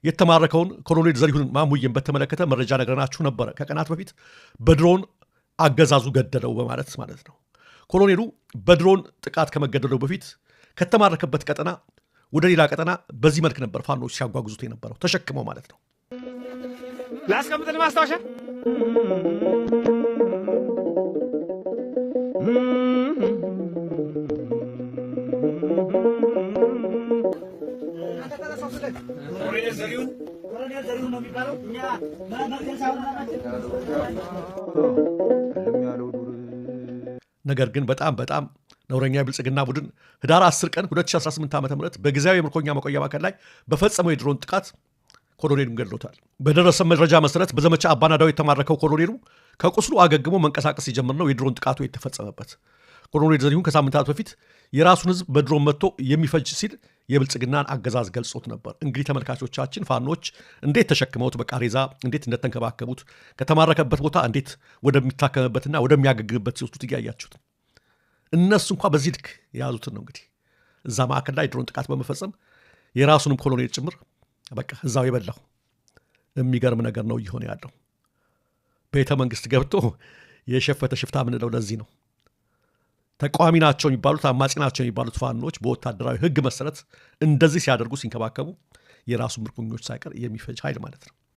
የተማረከውን ኮሎኔል ዘሪሁን ማሙዬን በተመለከተ መረጃ ነገርናችሁ ነበረ። ከቀናት በፊት በድሮን አገዛዙ ገደለው በማለት ማለት ነው። ኮሎኔሉ በድሮን ጥቃት ከመገደለው በፊት ከተማረከበት ቀጠና ወደ ሌላ ቀጠና በዚህ መልክ ነበር ፋኖች ሲያጓጉዙት የነበረው ተሸክመው ማለት ነው። ላስቀምጥልህ ማስታወሻ ነገር ግን በጣም ነውረኛ የብልጽግና ቡድን ህዳር 10 ቀን 2018 ዓ.ም በጊዜያዊ የምርኮኛ መቆያ ማዕከል ላይ በፈጸመው የድሮን ጥቃት ኮሎኔሉን ገድሎታል። በደረሰ መረጃ መሰረት በዘመቻ አባናዳው የተማረከው ኮሎኔሉ ከቁስሉ አገግሞ መንቀሳቀስ የጀመረ ነው የድሮን ጥቃቱ የተፈጸመበት። ኮሎኔል ዘሪሁን ከሳምንታት በፊት የራሱን ህዝብ በድሮን መጥቶ የሚፈጅ ሲል የብልጽግናን አገዛዝ ገልጾት ነበር። እንግዲህ ተመልካቾቻችን ፋኖች እንዴት ተሸክመውት በቃሬዛ እንዴት እንደተንከባከቡት ከተማረከበት ቦታ እንዴት ወደሚታከምበትና ወደሚያገግምበት ሲወስዱት እያያችሁት እነሱ እንኳ በዚህ ልክ የያዙትን ነው። እንግዲህ እዛ ማዕከል ላይ ድሮን ጥቃት በመፈጸም የራሱንም ኮሎኔል ጭምር በቃ እዛው የበላው የሚገርም ነገር ነው እየሆነ ያለው። ቤተ መንግስት ገብቶ የሸፈተ ሽፍታ ምንለው ለዚህ ነው። ተቃዋሚ ናቸው የሚባሉት አማጺ ናቸው የሚባሉት ፋኖች በወታደራዊ ህግ መሰረት እንደዚህ ሲያደርጉ ሲንከባከቡ የራሱ ምርኮኞች ሳይቀር የሚፈጅ ኃይል ማለት ነው።